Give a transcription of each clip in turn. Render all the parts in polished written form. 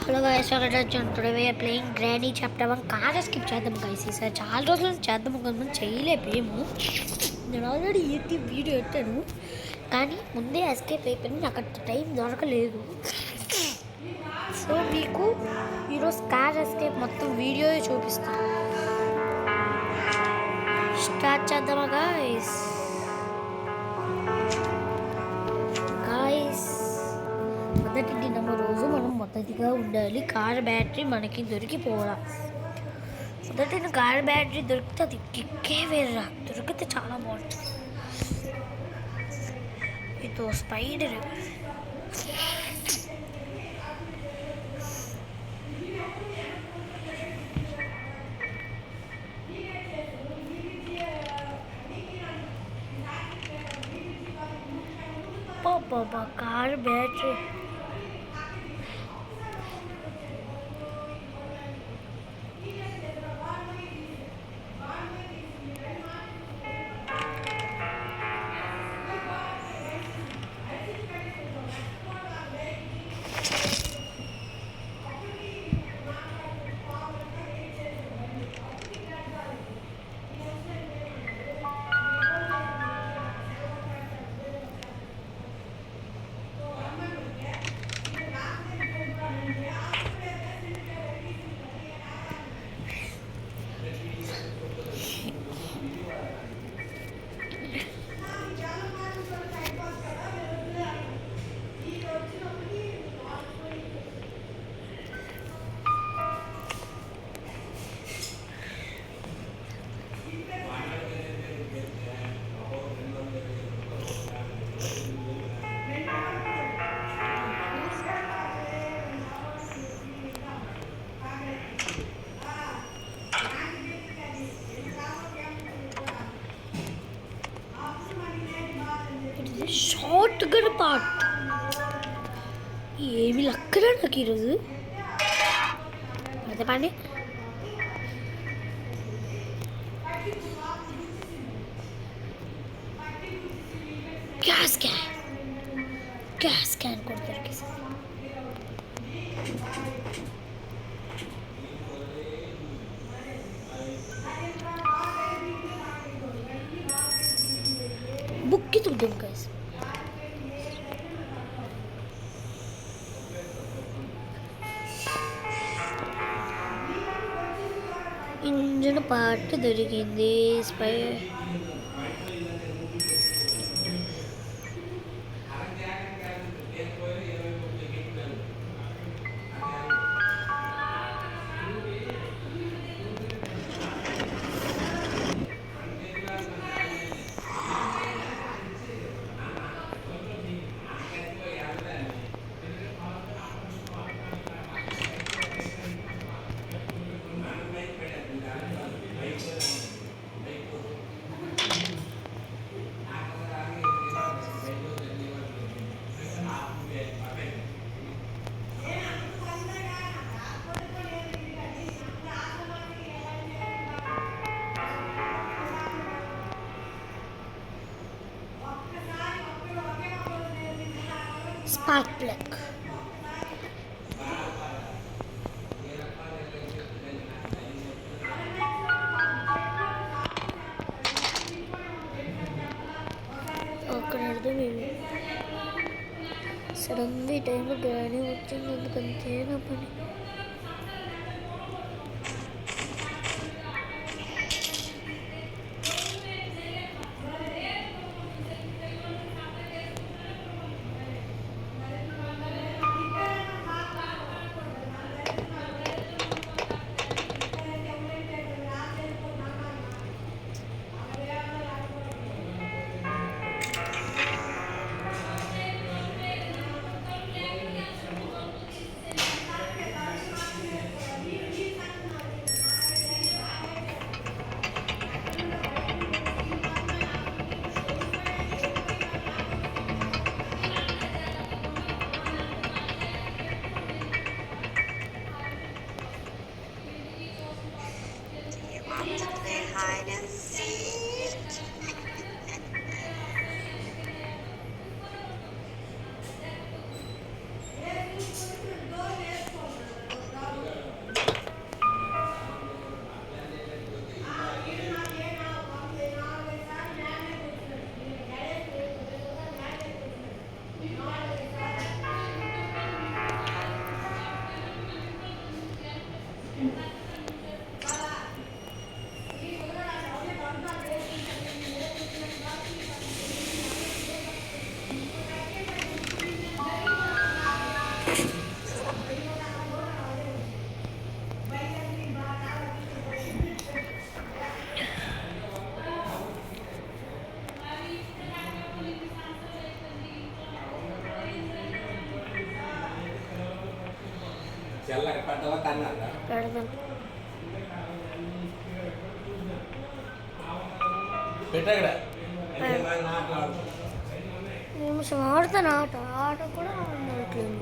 Hello guys, today we are playing Granny Chapter 1. Car skip చేద్దాం guys. ఈసారి చాలా రోజుల నుంచి చేద్దాం అనుకున్నాం, చేయలేము. నేను ఆల్రెడీ వీడియో ఎట్టాను, కానీ ముందే ఎస్కేప్ అయిపోయింది. నాకు అట్ట టైం దొరకలేదు. సో మీకు ఈరోజు కార్ ఎస్కేప్ మొత్తం వీడియో చూపిస్తాను. స్టార్ట్ చేద్దామా గైస్? మొదటి దినం రోజు మనం మొదటిగా ఉండాలి. కార్ బ్యాటరీ మనకి దొరికిపోరా. మొదటి కార్ బ్యాటరీ దొరికితే అది కిక్కే వేర్రా. దొరికితే చాలా బాగుంటుంది. ఇదో స్పైడర్. బాబా car battery short gun part. ఏమి లక్కరా నాకు ఈరోజు. అదే పని. గ్యాస్ క్యాన్ కూడా దొరికేసి. బుక్కి చూద్దాం గైస్. ఇంజన్ పార్ట్ దొరికింది. Spark plug. అక్కడ అర్థమేమి సడన్గా ఈ టైంలో గ్రానీ వచ్చింది. ఎందుకంటే నా పని. hide and seek. పెడదాం. నిమిషం ఆడతాను ఆట కూడా ఆడట్లేదు.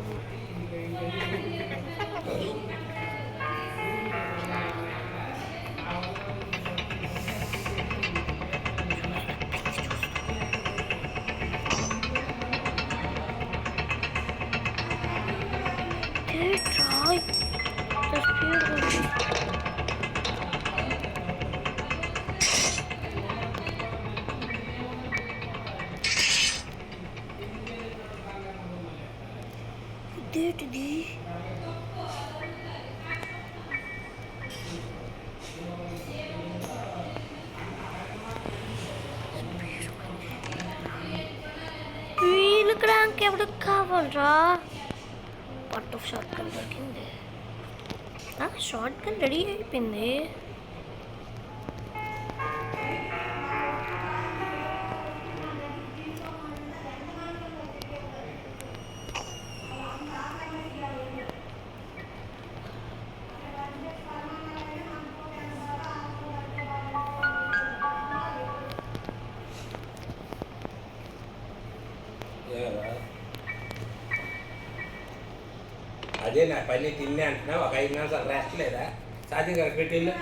ఇదేంటిది? వీళ్ళకి ర్యాంక్ ఎవరికి కావాలరా? పట్టు షార్ట్ గన్ దొరికింది. షార్ట్ గన్ రెడీ అయిపోయింది. అదే నా పని తిన్నా అంటున్నా. ఒక 5 నిమిషాలు రెస్ట్ లేదా? సాధ్యం కదా పెట్టిల్లు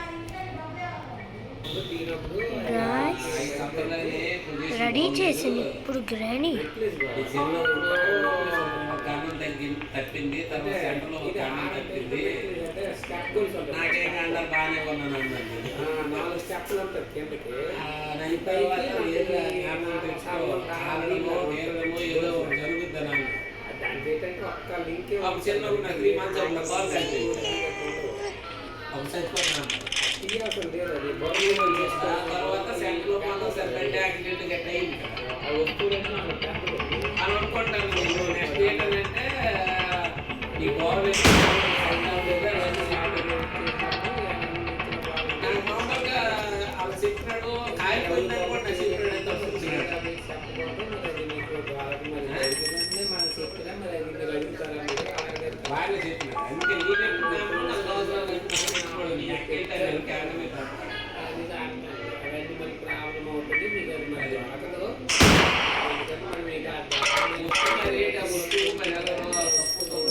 రెడీ చేసింది ఇప్పుడు గ్రానీ. తప్పింది, తర్వాత సెంటర్లో ఒక కాండం తప్పింది. నాకేం కాండాలు బాగానే కొన్నాను అన్నది. 4 స్టెప్పులు ఉంటుంది కిందకి. దాని తర్వాత ఏదో జరుగుద్ది అన్నాను. ఒక చిన్నప్పుడు నాకు 3 months ఒక కాల్ కనిపించింది. ఒక చచ్చిపోతున్నాను. తర్వాత సెంటర్లో మాత్రం సరిపడే యాక్సిడెంట్ గట్ట అయింది కదా. అని అనుకుంటాను నేను. నెక్స్ట్ ఏంటంటే ఈ గవర్నమెంట్ నాకు మామూలుగా వాళ్ళు చెప్పినాడు కాయపోయిందని కూడా చెప్పినాడు. ఎంత వచ్చినాడు బాగా చెప్పినాడు. అందుకే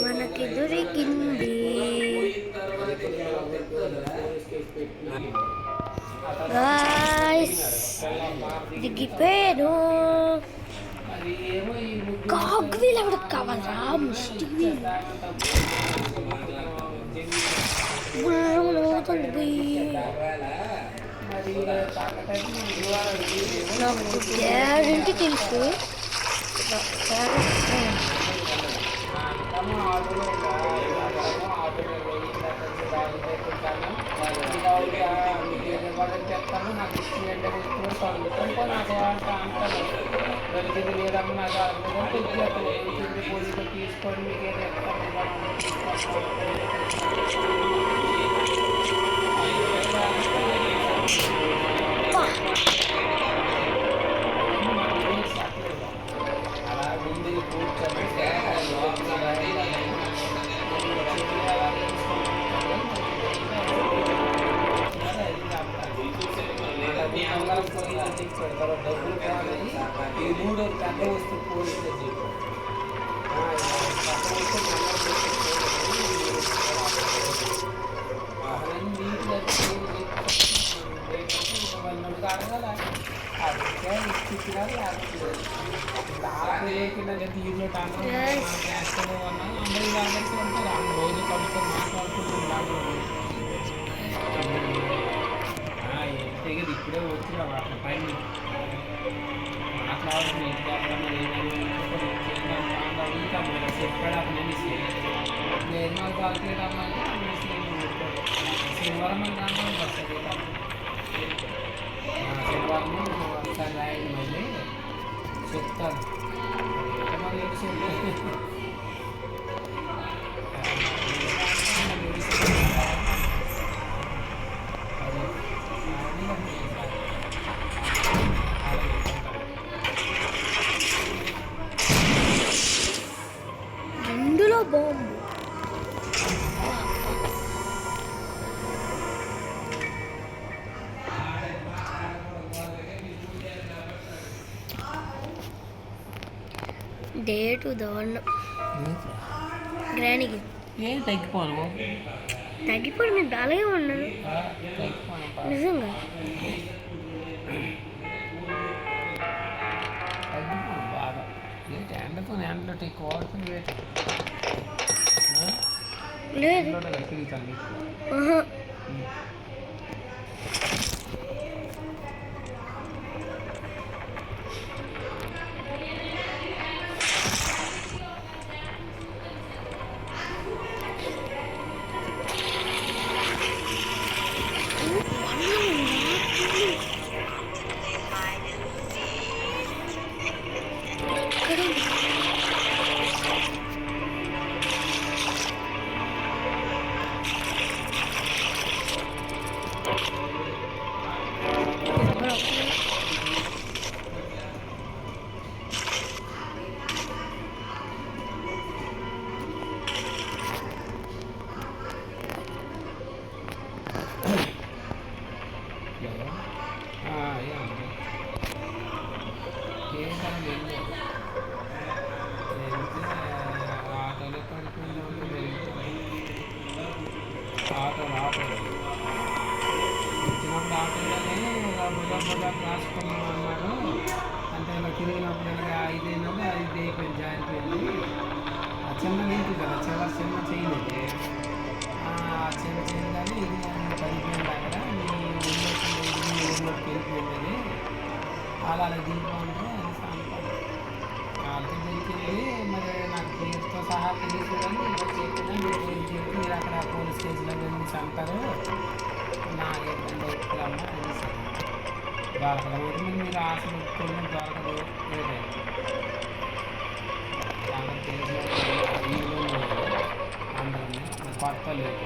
మనకి దొరికింది. దిగిపోయాను. కాగ్ వీల్ ఎవరికి కావాలరా? ముష్టి వీల్ నాకు గ్యారెంటీ తెలుసు. చెప్తాను. నాకు ఇష్టం ఏంటంటే దొరికింది లేదమ్మా నాకు పోలీసులు తీసుకొని మీకు అలా ముందు కూర్చోబెట్టే పెడతారు. డబ్బులు కావాలని ఈ 3 పెద్ద వస్తువు పోలీసులు చెప్పారు. అడగాల అడిగితే ఇచ్చినా దీంట్లో చేస్తాను అన్నాను. అందరూ అందరికీ ఉంటారు. రోజు కలుపుతో మాట్లాడుకుంటున్నాను. ఇప్పుడే వచ్చి పైన మాట్లాడుతున్న అడుగుతాము కదా చెప్పాడు అతను లేదు మాకు కాల్చేద్దామంటే శనివారం దాంట్లో వస్తుంది. శనివారం ఒకసారి రాయండి మళ్ళీ చెప్తాను. ఇందులో బాంబు డేటు గ్రానీకి ఏం తగ్గిపోను తగ్గిపోయి నేను అలాగే ఉన్నాను తగ్గిపోను నిజంగా. తగ్గిపోను బాగా ఏంటి ఎండలో ఎక్కువ వాడుతుంది ఏంటి లేదు ఎండలో తిరుగుతాను ఆహా. ఆటోలో పడుకుందాం ఆటోలు వచ్చినప్పుడు ఆటోలోనే బుర్ర రాసుకున్నాం అన్నాడు. అంటే ఇలా తిరిగినప్పుడు ఇలా ఇదైనది ఇది అయిపోయింది జారిపోయింది. ఆ చిన్న నింపు కదా చిన్న చేయలేదు ఆ చిన్న కానీ ఇది పడిపోయింది అక్కడ మీ ఊళ్ళోకి వెళ్ళిపోయింది అలా దిగిపోయింది అని సాంపాడు. వాళ్ళతో దొరికింది మరి నాకు పేరుతో సహా తెలియకూడదు చెప్పినా మీరు పేరు చెప్పి మీరు అక్కడ పోలీస్ స్టేషన్లో వెళ్ళి అంటారు నాకు ఇబ్బంది అవుతుందమ్మా అనేసి దొరకడం అయితే మీరు ఆశ పెట్టుకుని దొరకదు లేదండి అందరూ తెలిసిన అందరినీ కొత్త లేదు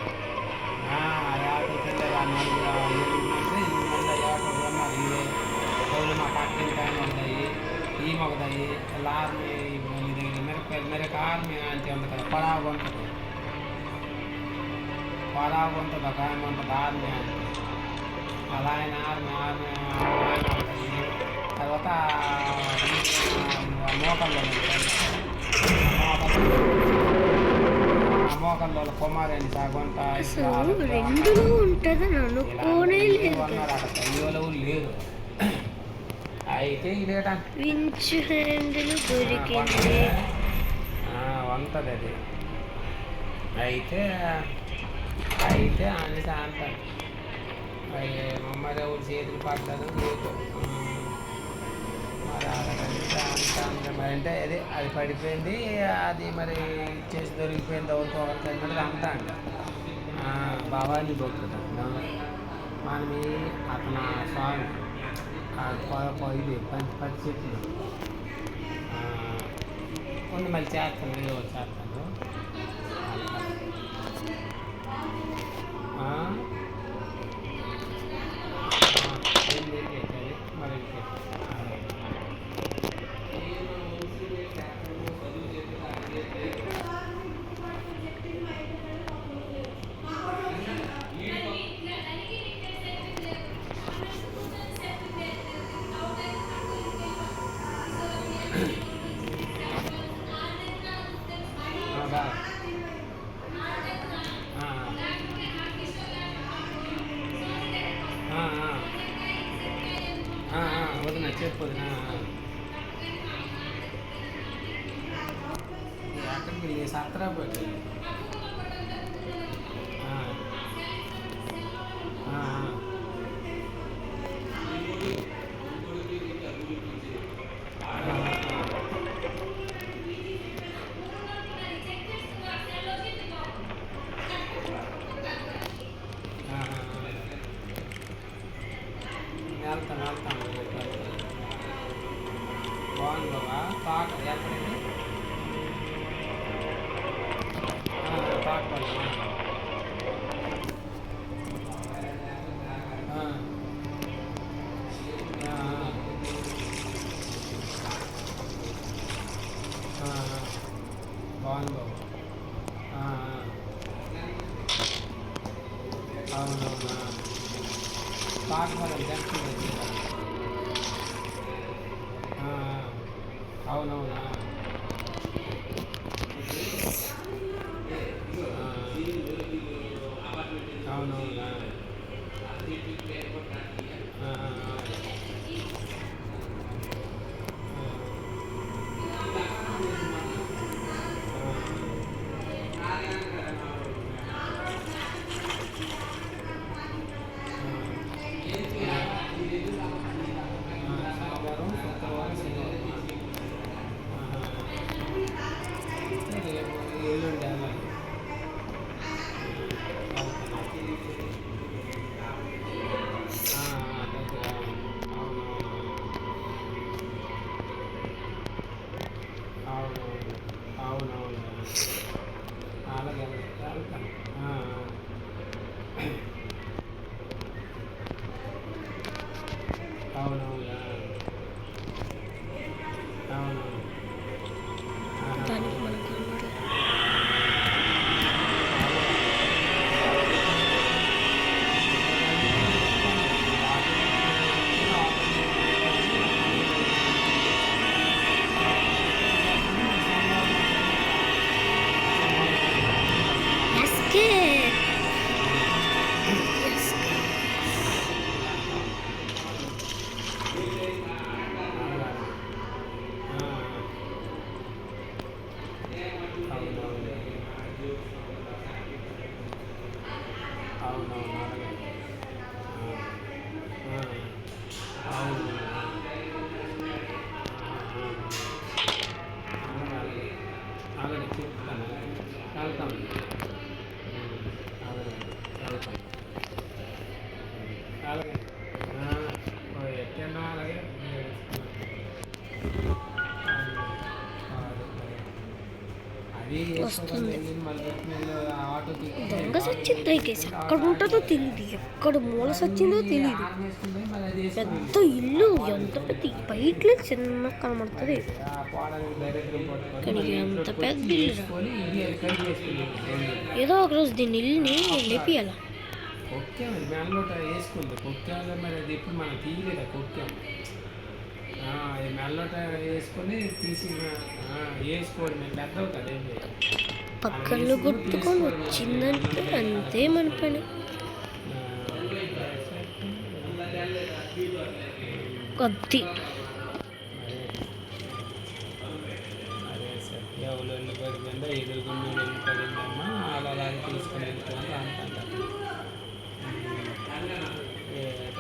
ఆటోకి వెళ్ళారు ఆ నలుగురు 7 మంది 8 మంది ఆటోలు ఉన్నారు ఇవే రోజులు మా పక్కన టైం అవుతాయి ఈ మొగదాయి ఆర్మీ దగ్గర మెరక ఆర్మీ అంటే ఉంది కదా పడాగు ఉంటుంది ఒక ఆయన ఉంటుంది ఆర్మీ అంటే అలా ఆయన ఆర్మీ ఉంటుంది. తర్వాత మోకల్లో కుమారి అని సాగుంట రెండులో ఉంటుందని అనుకోనే లేదు. అయ్యోలో లేదు అయితే ఇదేటా వించ్ హ్యాండిల్ దొరికింది వంతది అది అయితే అనేసి అంటారు మరి ఎవరు చేతులు పడ్డారు లేదు మరి మరి అంటే అది పడిపోయింది అది మరి చేసి దొరికిపోయింది ఎవరితో ఒకరికి అంటా అంట భవానీ దొరుకుతుంది మనమి అతను సాంగ్ ఇది పచ్చి చెట్లు కొన్ని మళ్ళీ చేస్తాను ఏదో చేస్తాను మరి వదిన చెప్పు అక్కడికి వెళ్ళి సత్రాపేట వెళ్తాను బాగుంది బాబా పాట ఎక్కడండి పాట బాగుంది బాబు అవునవునా పాట పాడాలి జంక్షన్ అవునవునా సోమవారం శుక్రవారం శనివారం ఎల్లుండి అలాగే అవునవును అలాగే వెళ్తాను అవునవునా అవునవును దానికి మనకు escape. అలాగే చెప్తాను వెళ్తాం అలాగే ఎట్టన్నా అలాగే అది వస్తుంది. మళ్ళీ ఆటో దొంగ సచ్చిందో కేసు ఎక్కడ ఉంటుందో తెలియదు, ఎక్కడ మూల సచ్చిందో తెలియదు. పెద్ద ఇల్లు ఎంత పెద్ద బయటలో చిన్న కనబడుతుంది, కానీ ఎంత పెద్ద ఇల్లు. ఏదో ఒకరోజు దీని ఇల్లుని లేపియాల. కుక్కే మరి మెల్లట వేసుకుంది కుక్కేలో మరి అది ఎప్పుడు మనం తీయలేదా కుక్కే అది మెల్లట వేసుకొని తీసి వేసుకోవడం మేము పెద్ద అవుతుంది ఏం లేదు పక్కన కొట్టుకొని వచ్చిందంటే అంతే మన పని. కొద్ది అదే సార్ ఎవరు వెళ్ళిపోయిందా ఎదురుకున్న వెళ్ళిపోయిందమ్మా అలా తీసుకొని వెళ్ళిపోయింది అంటారు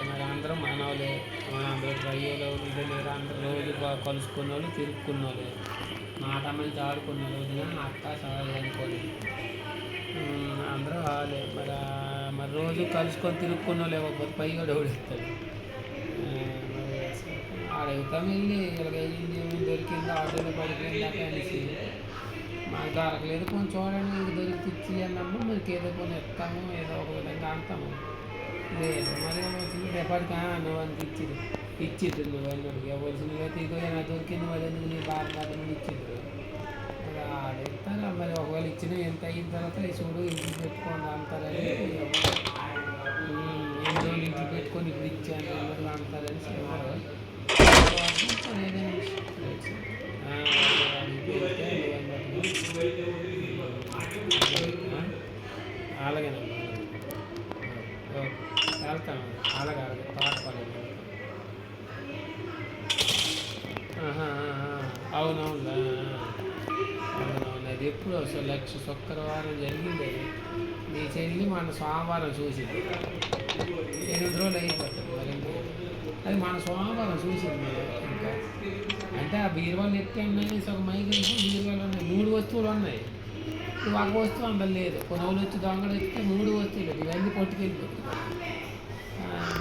మరి అందరం మనవాళ్ళే మన అందరూ అయ్యేలో ఇదే లేదా అందరూ రోజు కలుసుకున్న వాళ్ళు తిరుక్కున్న వాళ్ళు మాట మంచి ఆడుకున్న రోజున అక్క సహాయం అనుకోని అందరూ వాళ్ళే మరి రోజు కలుసుకొని తిరుక్కున్న వాళ్ళు ఇవ్వకపోతే పైగా డౌడెత్తాడు అడుగుతాం వెళ్ళి ఇలాగ అయ్యింది ఏమైనా దొరికింది ఆటోలో పడిపోయింది అక్కడ అనేసి మాకు దొరకలేదు కొంచెం చూడండి ఇంక దొరికి ఇచ్చి అన్నప్పుడు మనకి ఏదో కొన్ని ఎత్తాము ఏదో ఒక విధంగా అంటాము లేదు మరి వచ్చింది రేపటికి నువ్వు అంత ఇచ్చిద్దు నువ్వు అన్నట్టు ఇవ్వాల్సిందిగా తీగో నాకు దొరికింది మరి ఎందుకు నీ బాగా ఇచ్చిద్దు అది ఇస్తారా మరి ఒకవేళ ఇచ్చిన ఎంత అయిన తర్వాత ఈ చూడు ఇంటికి పెట్టుకోండి అంటారని ఎన్ని రోజులు ఇంటికి పెట్టుకొని ఇప్పుడు ఇచ్చాను అన్నట్టు అంటారని సినిమాలో అలాగేనమ్మా వెళ్తాను అలాగే పాటపాలి అవునవును అవునవును అది ఎప్పుడు అసలు శుక్రవారం జరిగింది అది నీ చెల్లి మన సోమవారం చూసింది 8 రోజులు అయిపోతుంది మరి అది మన సోమవారం చూసింది ఇంకా అంటే ఆ బీరువాళ్ళు ఎత్తాయి ఒక మైకి బీరువాళ్ళు ఉన్నాయి 3 వస్తువులు ఉన్నాయి నువ్వు ఒక వస్తువు అందులో లేదు కొన్ని రోజులు వచ్చి దొంగలు వస్తే 3 వస్తువులు ఇవన్నీ పట్టుకెళ్ళిపోతుంది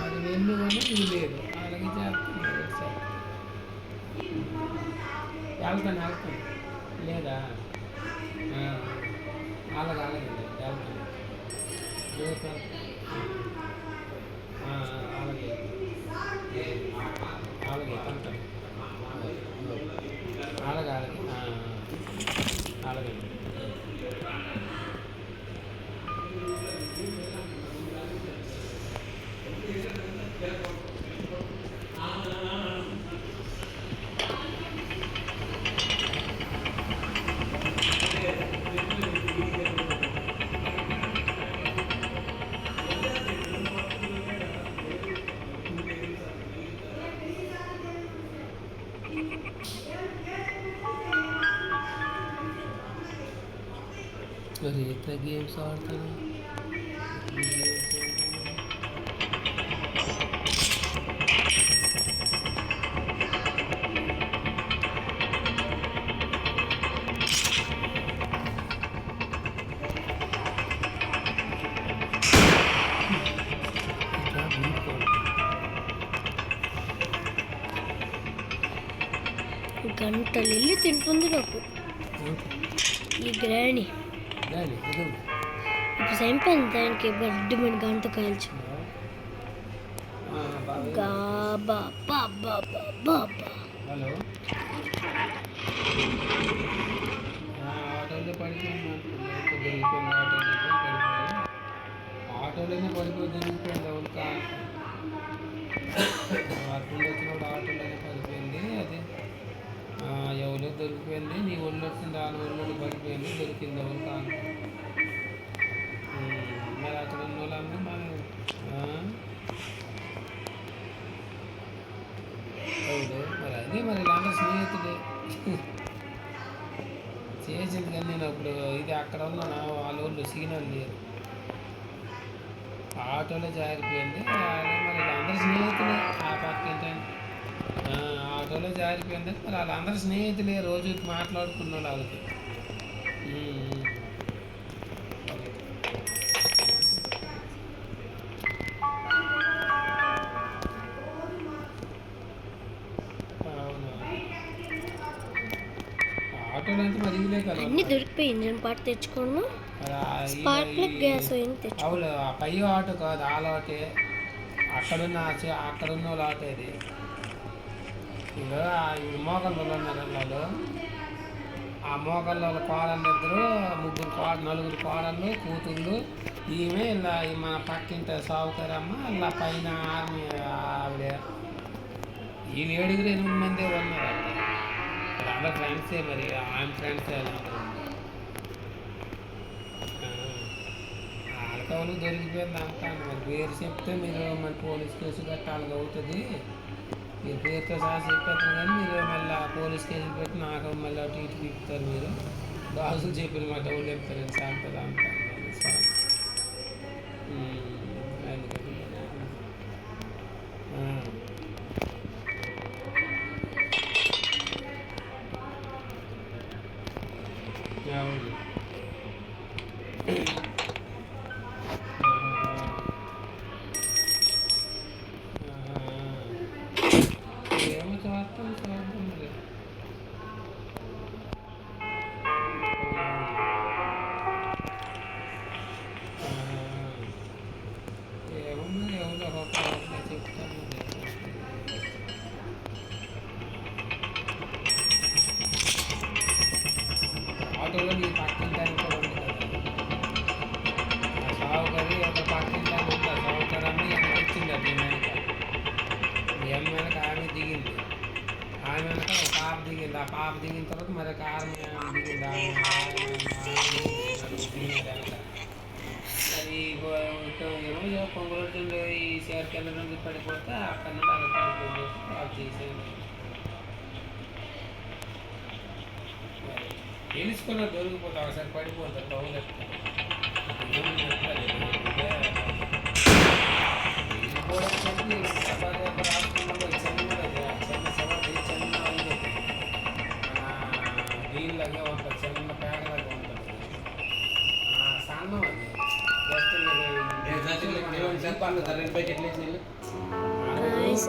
మరి వెళ్ళు అని ఇది లేదు అలాగే చేస్తాను సార్ వెళ్తాను లేదా అలాగే వెళ్తాను అలాగే అలాగే వెళ్తాను అలాగే అలాగే మరి ఎట్లా గేమ్స్ ఆడతాను గంటలు వెళ్ళి తింటుంది నాకు ఈ గ్రాని. ఇప్పుడు చంపాను దానికి గడ్డి మన గంట కాల్చి హలో ఆటోలో పడిపోయింది ఆటోలోనే పడిపోయి దొరికిపోయింది ఎవరు కాదు వర్కుండా వచ్చినప్పుడు ఆటోలోనే పడిపోయింది అది ఎవరో దొరికిపోయింది నీ ఒళ్ళు వచ్చింది వాళ్ళ ఒళ్ళు పడిపోయింది దొరికింది ఎవరు కాదు మరి అక్కడ ఉన్న వాళ్ళందరూ మనం అవును మరి అదే మరి ఇలాంటి స్నేహితుడే చేసింది కానీ నేను అప్పుడు ఇది అక్కడ ఉన్నాను వాళ్ళ ఊళ్ళో సిగ్నల్ లేదు ఆటోలో జారిపోయింది మరి అందరు స్నేహితులే ఆ పక్క ఏంటంటే ఆటోలో జారిపోయింది మరి వాళ్ళందరూ స్నేహితులే రోజు మాట్లాడుకున్న వాళ్ళకి ఆటోలో అంటే మరి ఇదిలే కదా అన్నీ దొరికిపోయి ఇంజన్ పార్ట్ తెచ్చుకోను స్పార్క్ ప్లగ్ గ్యాస్ తెచ్చు. అవును ఆ పై ఆటో కాదు ఆ ఆటే అక్కడున్న వాళ్ళ ఆటో ఇది ఇప్పుడు మోకాళ్ళు ఉన్నారు వాళ్ళు ఆ మోకాళ్ళ వాళ్ళ కోడళ్ళు ఇద్దరు నలుగురు కోడళ్ళు కూతుళ్ళు ఈమె ఇలా మన పక్కింటి సావుకారమ్మ ఇలా పైన ఆర్మీ ఆవిడ వీళ్ళు 7-8 మంది ఉన్నారు వాళ్ళ ఫ్రెండ్సే మరి ఆమె ఫ్రెండ్సే వాళ్ళకి దొరికిపోయింది అంటాను మరి పేరు చెప్తే మీరు మరి పోలీస్ కేసు కట్టాలి అవుతుంది మీరు పేరుతో సహా చెప్పేస్తారు కానీ మీరు మళ్ళీ పోలీస్ కేసులు పెట్టి నాకు మళ్ళీ అటు ఇటు తిప్పుతారు మీరు బాసులు చెప్పిన మాట ఎవరు చెప్తారు సార్ అంటాను సార్ అవును ఏమో చూస్తాం మరి ఏమో మరి ఎవరో ఒక చెప్తాను ఆటోలో నీ పక్కింటానికి కూడా ఉంది కదా సావుకరి ఒక పక్కింటానికి ఉంటుంది సావుకరమ్మ వెనక వచ్చింది అది వెనక ఆమె దిగింది ఆమె వెనక ఒక పాప దిగింది ఆ పాప దిగిన తర్వాత మరి ఒక ఆమె దిగింది అది ఏమో కొంగరోజులు ఈ సేర్కెళ్ళ నుండి పడిపోతే అక్కడ నుండి అక్కడ పడిపోయింది వాళ్ళు తీసేది తెలుసుకున్న దొరికిపోతే ఒకసారి పడిపోతుంది టౌన్ నీళ్ళగా ఉంటుంది చిన్న పేగలాగా ఉంటుంది సన్నం అది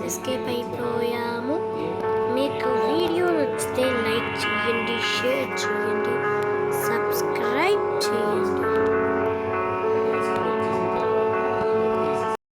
ఎస్కేప్ అయిపోయాము. మీకు వీడియో నచ్చితే లైక్